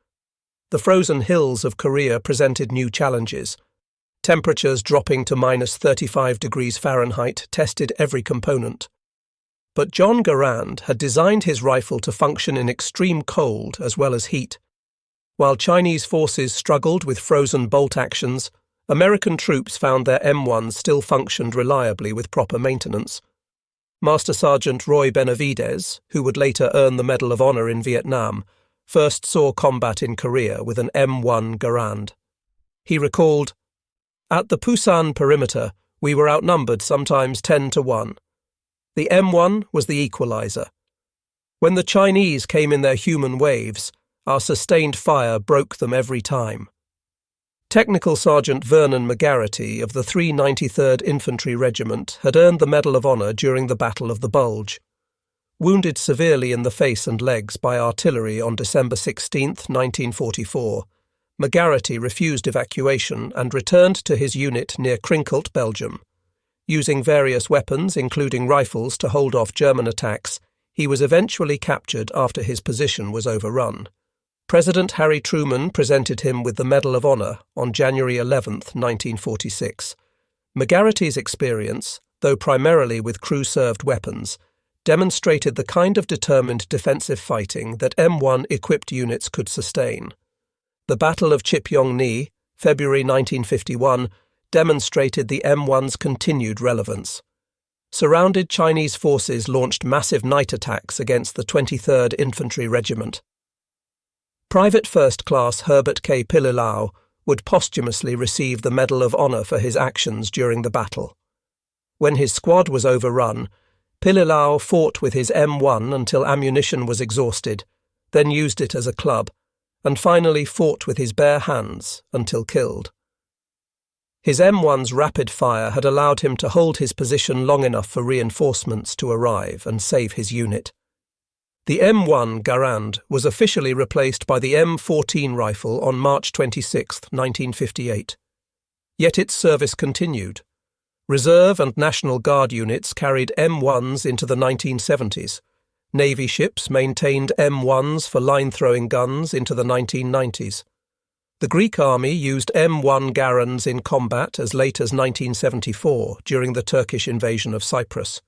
The frozen hills of Korea presented new challenges. Temperatures dropping to -35 degrees Fahrenheit tested every component. But John Garand had designed his rifle to function in extreme cold as well as heat. While Chinese forces struggled with frozen bolt actions, American troops found their M1s still functioned reliably with proper maintenance. Master Sergeant Roy Benavides, who would later earn the Medal of Honor in Vietnam, first saw combat in Korea with an M1 Garand. He recalled, "At the Pusan perimeter, we were outnumbered sometimes 10 to 1. The M1 was the equalizer. When the Chinese came in their human waves, our sustained fire broke them every time." Technical Sergeant Vernon McGarity of the 393rd Infantry Regiment had earned the Medal of Honor during the Battle of the Bulge. Wounded severely in the face and legs by artillery on December 16, 1944, McGarity refused evacuation and returned to his unit near Krinkelt, Belgium. Using various weapons, including rifles, to hold off German attacks, he was eventually captured after his position was overrun. President Harry Truman presented him with the Medal of Honor on January 11, 1946. McGarity's experience, though primarily with crew-served weapons, demonstrated the kind of determined defensive fighting that M1-equipped units could sustain. The Battle of Chipyong-ni, February 1951, demonstrated the M1's continued relevance. Surrounded Chinese forces launched massive night attacks against the 23rd Infantry Regiment. Private First Class Herbert K. Pililau would posthumously receive the Medal of Honor for his actions during the battle. When his squad was overrun, Pililau fought with his M1 until ammunition was exhausted, then used it as a club, and finally fought with his bare hands until killed. His M1's rapid fire had allowed him to hold his position long enough for reinforcements to arrive and save his unit. The M1 Garand was officially replaced by the M14 rifle on March 26, 1958. Yet its service continued. Reserve and National Guard units carried M1s into the 1970s. Navy ships maintained M1s for line-throwing guns into the 1990s. The Greek army used M1 Garands in combat as late as 1974 during the Turkish invasion of Cyprus.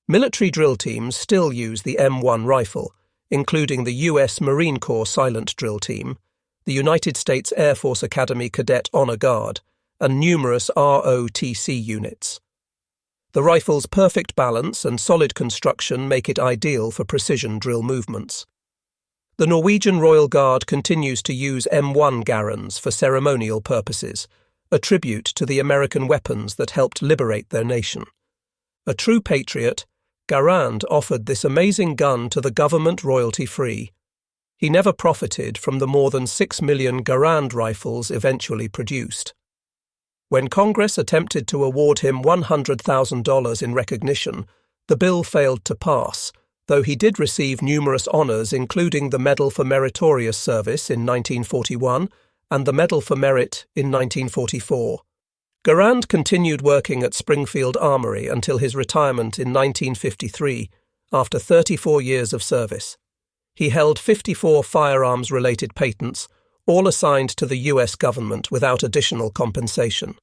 Military drill teams still use the M1 rifle, including the U.S. Marine Corps Silent Drill Team, the United States Air Force Academy Cadet Honor Guard, and numerous ROTC units. The rifle's perfect balance and solid construction make it ideal for precision drill movements. The Norwegian Royal Guard continues to use M1 Garands for ceremonial purposes, a tribute to the American weapons that helped liberate their nation. A true patriot, Garand offered this amazing gun to the government royalty-free. He never profited from the more than 6 million Garand rifles eventually produced. When Congress attempted to award him $100,000 in recognition, the bill failed to pass, though he did receive numerous honours including the Medal for Meritorious Service in 1941 and the Medal for Merit in 1944. Garand continued working at Springfield Armory until his retirement in 1953, after 34 years of service. He held 54 firearms-related patents, all assigned to the US government without additional compensation.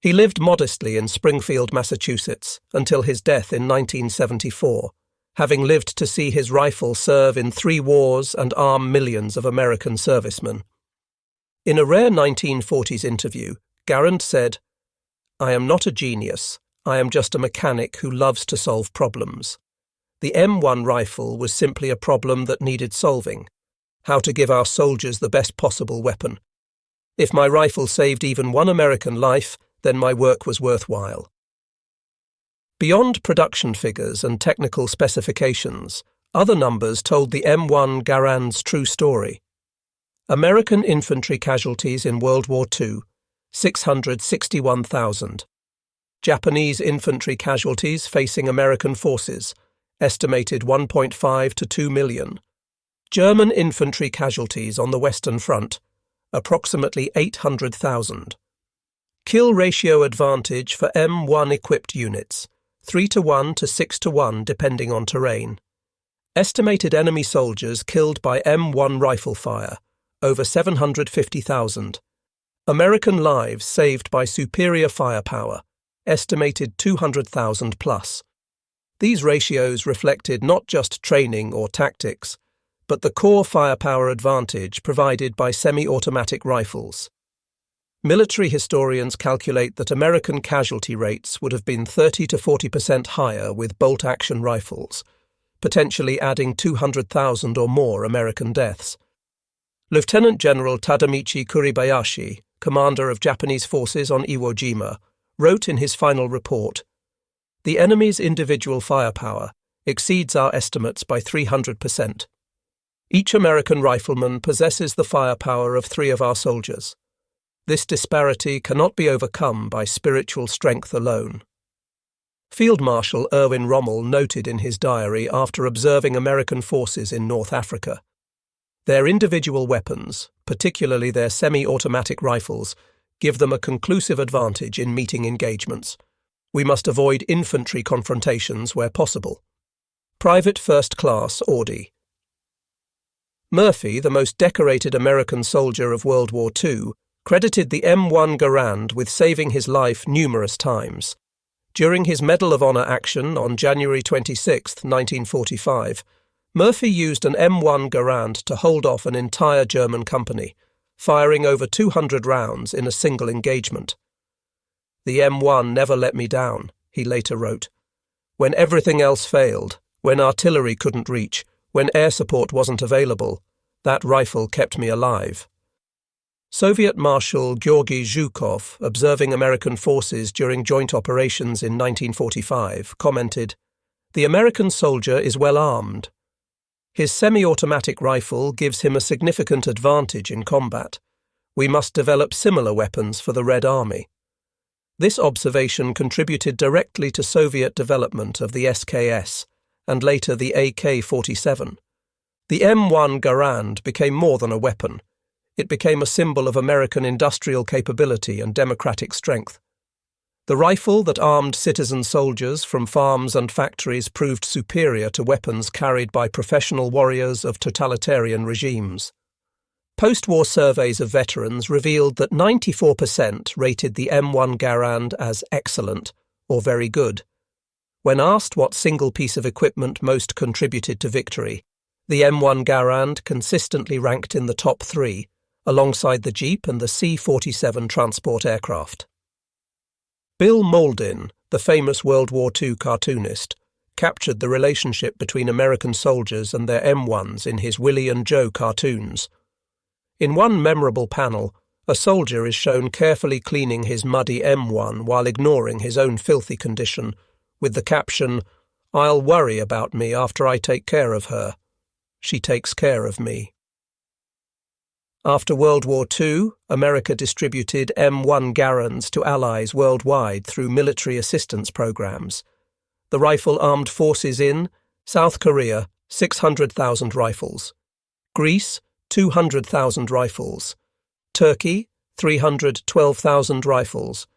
He lived modestly in Springfield, Massachusetts, until his death in 1974, having lived to see his rifle serve in 3 wars and arm millions of American servicemen. In a rare 1940s interview, Garand said, "I am not a genius. I am just a mechanic who loves to solve problems. The M1 rifle was simply a problem that needed solving. How to give our soldiers the best possible weapon. If my rifle saved even one American life, then my work was worthwhile." Beyond production figures and technical specifications, other numbers told the M1 Garand's true story. American infantry casualties in World War II, 661,000. Japanese infantry casualties facing American forces, estimated 1.5 to 2 million. German infantry casualties on the Western Front, approximately 800,000. Kill ratio advantage for M1 equipped units, 3-to-1 to 6-to-1 depending on terrain. Estimated enemy soldiers killed by M1 rifle fire, over 750,000. American lives saved by superior firepower, estimated 200,000 plus. These ratios reflected not just training or tactics, but the core firepower advantage provided by semi-automatic rifles. Military historians calculate that American casualty rates would have been 30 to 40% higher with bolt-action rifles, potentially adding 200,000 or more American deaths. Lieutenant General Tadamichi Kuribayashi, commander of Japanese forces on Iwo Jima, wrote in his final report, "The enemy's individual firepower exceeds our estimates by 300%. Each American rifleman possesses the firepower of 3 of our soldiers. This disparity cannot be overcome by spiritual strength alone." Field Marshal Erwin Rommel noted in his diary after observing American forces in North Africa, "Their individual weapons, particularly their semi-automatic rifles, give them a conclusive advantage in meeting engagements. We must avoid infantry confrontations where possible." Private First Class Audi. Murphy, the most decorated American soldier of World War II, credited the M1 Garand with saving his life numerous times. During his Medal of Honor action on January 26, 1945, Murphy used an M1 Garand to hold off an entire German company, firing over 200 rounds in a single engagement. "The M1 never let me down," he later wrote. "When everything else failed, when artillery couldn't reach, when air support wasn't available, that rifle kept me alive." Soviet Marshal Georgy Zhukov, observing American forces during joint operations in 1945, commented, "The American soldier is well armed. His semi-automatic rifle gives him a significant advantage in combat. We must develop similar weapons for the Red Army." This observation contributed directly to Soviet development of the SKS and later the AK-47. The M1 Garand became more than a weapon. It became a symbol of American industrial capability and democratic strength. The rifle that armed citizen soldiers from farms and factories proved superior to weapons carried by professional warriors of totalitarian regimes. Post-war surveys of veterans revealed that 94% rated the M1 Garand as excellent or very good. When asked what single piece of equipment most contributed to victory, the M1 Garand consistently ranked in the top 3, alongside the Jeep and the C-47 transport aircraft. Bill Mauldin, the famous World War II cartoonist, captured the relationship between American soldiers and their M1s in his Willie and Joe cartoons. In one memorable panel, a soldier is shown carefully cleaning his muddy M1 while ignoring his own filthy condition, with the caption, "I'll worry about me after I take care of her. She takes care of me." After World War II, America distributed M1 Garands to allies worldwide through military assistance programs. The rifle armed forces in South Korea, 600,000 rifles. Greece, 200,000 rifles. Turkey, 312,000 rifles.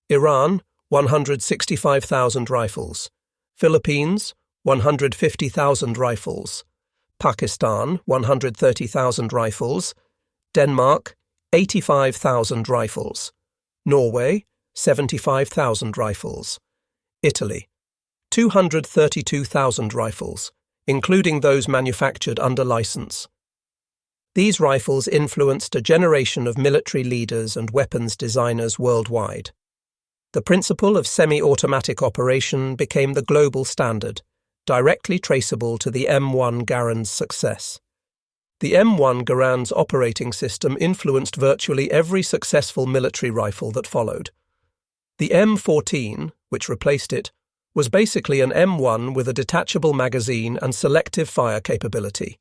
Iran, 165,000 rifles. Philippines, 150,000 rifles. Pakistan, 130,000 rifles. Denmark, 85,000 rifles. Norway, 75,000 rifles. Italy, 232,000 rifles, including those manufactured under license. These rifles influenced a generation of military leaders and weapons designers worldwide. The principle of semi-automatic operation became the global standard, directly traceable to the M1 Garand's success. The M1 Garand's operating system influenced virtually every successful military rifle that followed. The M14, which replaced it, was basically an M1 with a detachable magazine and selective fire capability.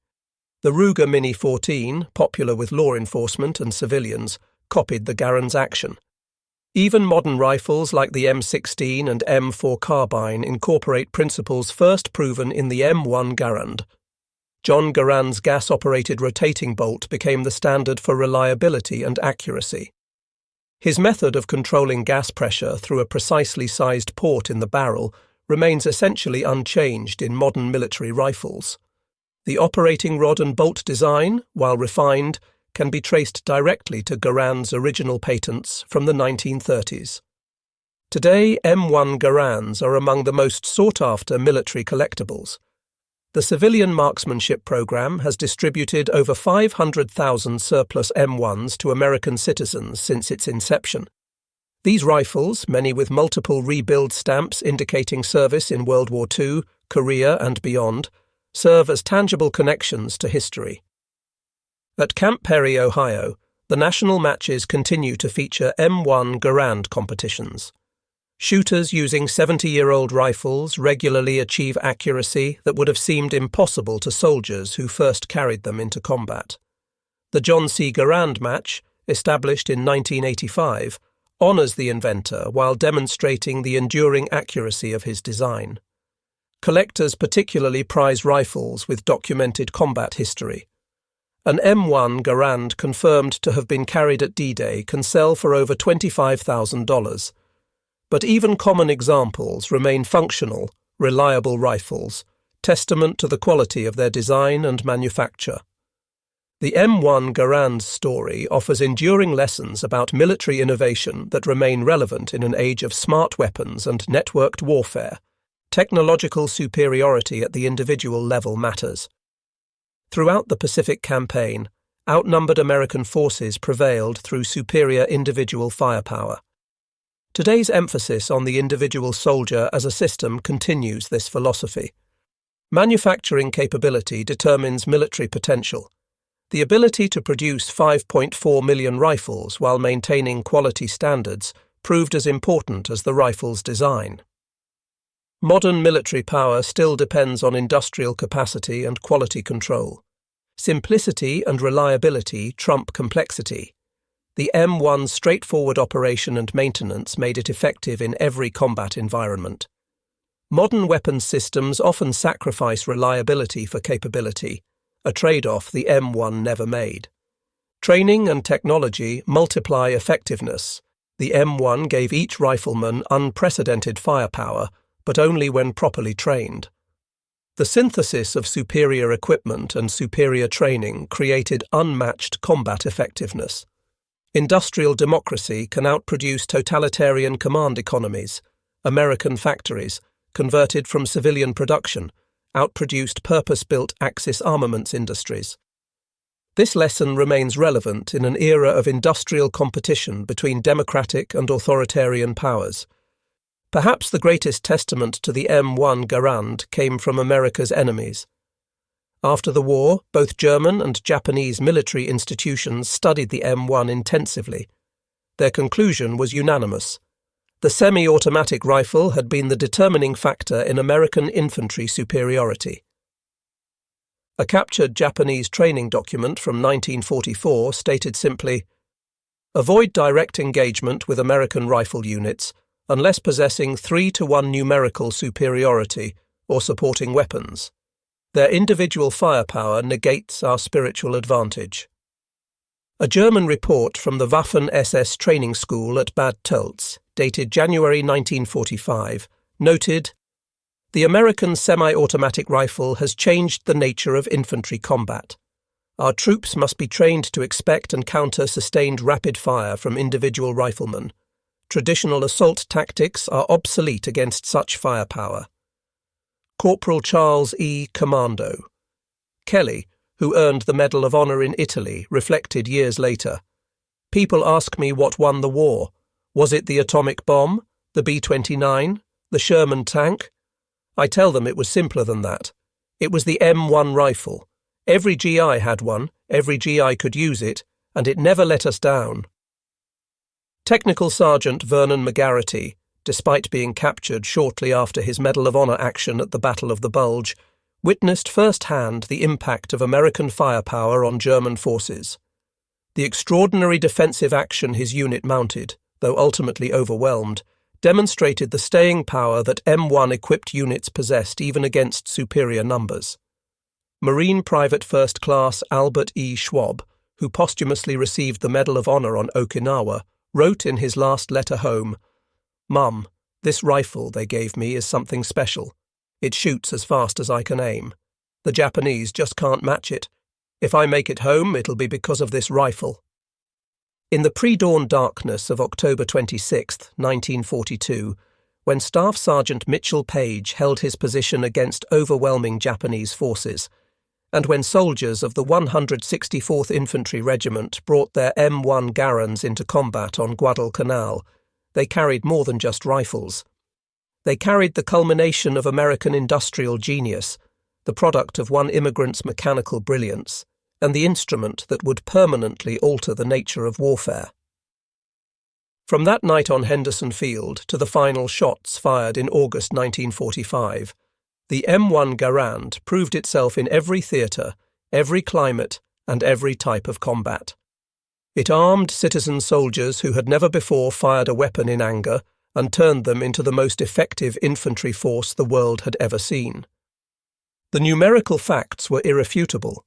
The Ruger Mini 14, popular with law enforcement and civilians, copied the Garand's action. Even modern rifles like the M16 and M4 carbine incorporate principles first proven in the M1 Garand. John Garand's gas-operated rotating bolt became the standard for reliability and accuracy. His method of controlling gas pressure through a precisely sized port in the barrel remains essentially unchanged in modern military rifles. The operating rod and bolt design, while refined, can be traced directly to Garand's original patents from the 1930s. Today, M1 Garands are among the most sought-after military collectibles. The civilian marksmanship program has distributed over 500,000 surplus M1s to American citizens since its inception. These rifles, many with multiple rebuild stamps indicating service in World War II, Korea and beyond, serve as tangible connections to history. At Camp Perry, Ohio, the national matches continue to feature M1 Garand competitions. Shooters using 70-year-old rifles regularly achieve accuracy that would have seemed impossible to soldiers who first carried them into combat. The John C. Garand match, established in 1985, honours the inventor while demonstrating the enduring accuracy of his design. Collectors particularly prize rifles with documented combat history. An M1 Garand confirmed to have been carried at D-Day can sell for over $25,000. But even common examples remain functional, reliable rifles, testament to the quality of their design and manufacture. The M1 Garand's story offers enduring lessons about military innovation that remain relevant in an age of smart weapons and networked warfare. Technological superiority at the individual level matters. Throughout the Pacific Campaign, outnumbered American forces prevailed through superior individual firepower. Today's emphasis on the individual soldier as a system continues this philosophy. Manufacturing capability determines military potential. The ability to produce 5.4 million rifles while maintaining quality standards proved as important as the rifle's design. Modern military power still depends on industrial capacity and quality control. Simplicity and reliability trump complexity. The M1's straightforward operation and maintenance made it effective in every combat environment. Modern weapons systems often sacrifice reliability for capability, a trade-off the M1 never made. Training and technology multiply effectiveness. The M1 gave each rifleman unprecedented firepower, but only when properly trained. The synthesis of superior equipment and superior training created unmatched combat effectiveness. Industrial democracy can outproduce totalitarian command economies. American factories, converted from civilian production, outproduced purpose-built Axis armaments industries. This lesson remains relevant in an era of industrial competition between democratic and authoritarian powers. Perhaps the greatest testament to the M1 Garand came from America's enemies. After the war, both German and Japanese military institutions studied the M1 intensively. Their conclusion was unanimous. The semi-automatic rifle had been the determining factor in American infantry superiority. A captured Japanese training document from 1944 stated simply, "Avoid direct engagement with American rifle units unless possessing 3-to-1 numerical superiority or supporting weapons. Their individual firepower negates our spiritual advantage." A German report from the Waffen-SS training school at Bad Tölz, dated January 1945, noted, "The American semi-automatic rifle has changed the nature of infantry combat. Our troops must be trained to expect and counter sustained rapid fire from individual riflemen. Traditional assault tactics are obsolete against such firepower. Corporal Charles E. Commando. Kelly, who earned the Medal of Honor in Italy, reflected years later. People ask me what won the war. Was it the atomic bomb, the B-29, the Sherman tank? I tell them it was simpler than that. It was the M1 rifle. Every GI had one, every GI could use it, and it never let us down. Technical Sergeant Vernon McGarity, despite being captured shortly after his Medal of Honor action at the Battle of the Bulge, witnessed firsthand the impact of American firepower on German forces. The extraordinary defensive action his unit mounted, though ultimately overwhelmed, demonstrated the staying power that M1-equipped units possessed even against superior numbers. Marine Private First Class Albert E. Schwab, who posthumously received the Medal of Honor on Okinawa, wrote in his last letter home, "Mum, this rifle they gave me is something special. It shoots as fast as I can aim. The Japanese just can't match it. If I make it home, it'll be because of this rifle." In the pre-dawn darkness of October 26, 1942, when Staff Sergeant Mitchell Page held his position against overwhelming Japanese forces, and when soldiers of the 164th Infantry Regiment brought their M1 Garands into combat on Guadalcanal, they carried more than just rifles. They carried the culmination of American industrial genius, the product of one immigrant's mechanical brilliance, and the instrument that would permanently alter the nature of warfare. From that night on Henderson Field to the final shots fired in August 1945, the M1 Garand proved itself in every theatre, every climate, and every type of combat. It armed citizen soldiers who had never before fired a weapon in anger and turned them into the most effective infantry force the world had ever seen. The numerical facts were irrefutable.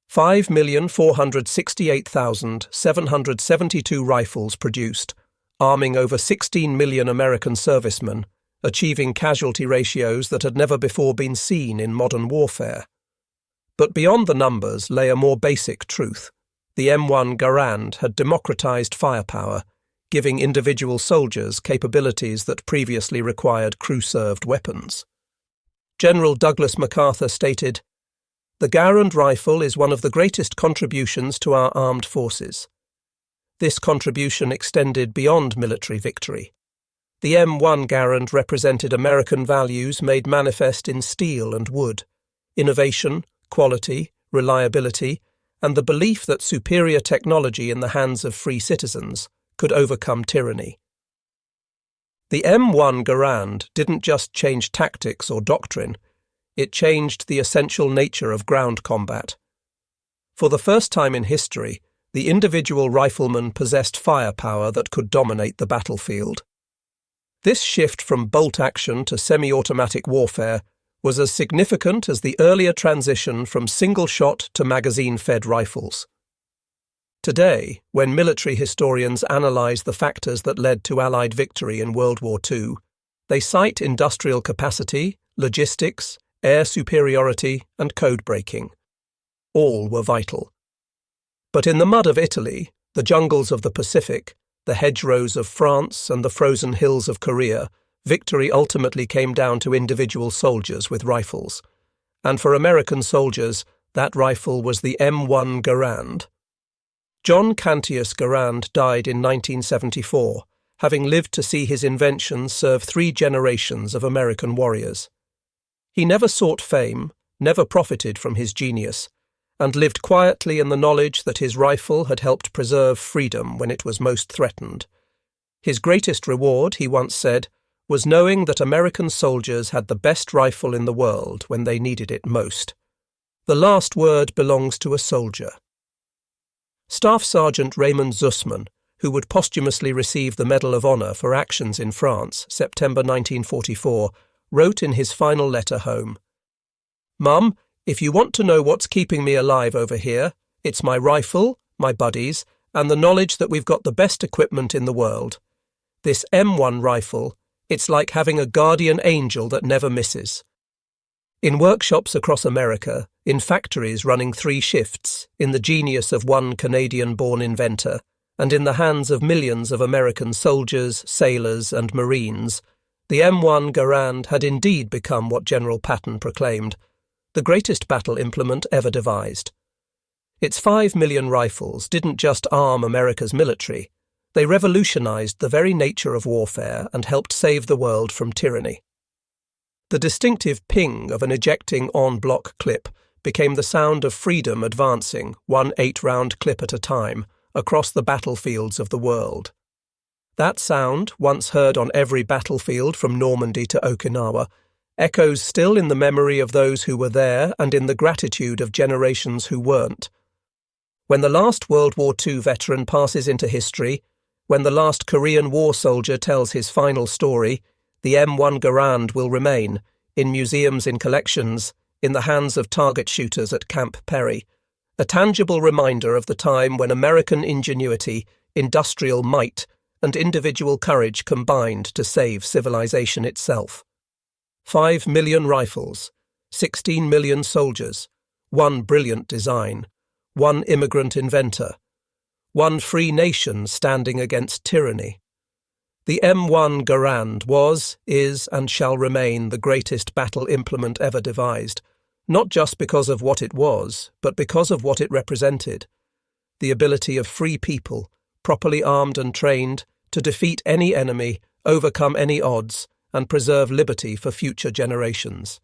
5,468,772 rifles produced, arming over 16 million American servicemen, achieving casualty ratios that had never before been seen in modern warfare. But beyond the numbers lay a more basic truth. The M1 Garand had democratized firepower, giving individual soldiers capabilities that previously required crew-served weapons. General Douglas MacArthur stated, "The Garand rifle is one of the greatest contributions to our armed forces." This contribution extended beyond military victory. The M1 Garand represented American values made manifest in steel and wood, innovation, quality, reliability, and the belief that superior technology in the hands of free citizens could overcome tyranny. The M1 Garand didn't just change tactics or doctrine, it changed the essential nature of ground combat. For the first time in history, the individual rifleman possessed firepower that could dominate the battlefield. This shift from bolt action to semi-automatic warfare was as significant as the earlier transition from single-shot to magazine-fed rifles. Today, when military historians analyse the factors that led to Allied victory in World War II, they cite industrial capacity, logistics, air superiority, and code breaking. All were vital. But in the mud of Italy, the jungles of the Pacific, the hedgerows of France, and the frozen hills of Korea, victory ultimately came down to individual soldiers with rifles. And for American soldiers, that rifle was the M1 Garand. John Cantius Garand died in 1974, having lived to see his invention serve 3 generations of American warriors. He never sought fame, never profited from his genius, and lived quietly in the knowledge that his rifle had helped preserve freedom when it was most threatened. His greatest reward, he once said, was knowing that American soldiers had the best rifle in the world when they needed it most. The last word belongs to a soldier. Staff Sergeant Raymond Zussman, who would posthumously receive the Medal of Honor for actions in France, September 1944, wrote in his final letter home, "Mum, if you want to know what's keeping me alive over here, it's my rifle, my buddies, and the knowledge that we've got the best equipment in the world. This M1 rifle, it's like having a guardian angel that never misses. In workshops across America, in factories running 3 shifts, in the genius of one Canadian-born inventor, and in the hands of millions of American soldiers, sailors, and Marines, the M1 Garand had indeed become what General Patton proclaimed, the greatest battle implement ever devised. Its 5 million rifles didn't just arm America's military, they revolutionized the very nature of warfare and helped save the world from tyranny. The distinctive ping of an ejecting en-bloc clip became the sound of freedom advancing, one 8-round clip at a time, across the battlefields of the world. That sound, once heard on every battlefield from Normandy to Okinawa, echoes still in the memory of those who were there and in the gratitude of generations who weren't. When the last World War II veteran passes into history, when the last Korean War soldier tells his final story, the M1 Garand will remain, in museums, in collections, in the hands of target shooters at Camp Perry, a tangible reminder of the time when American ingenuity, industrial might, and individual courage combined to save civilization itself. 5 million rifles, 16 million soldiers, one brilliant design, one immigrant inventor, one free nation standing against tyranny. The M1 Garand was, is, and shall remain the greatest battle implement ever devised, not just because of what it was, but because of what it represented. The ability of free people, properly armed and trained, to defeat any enemy, overcome any odds, and preserve liberty for future generations.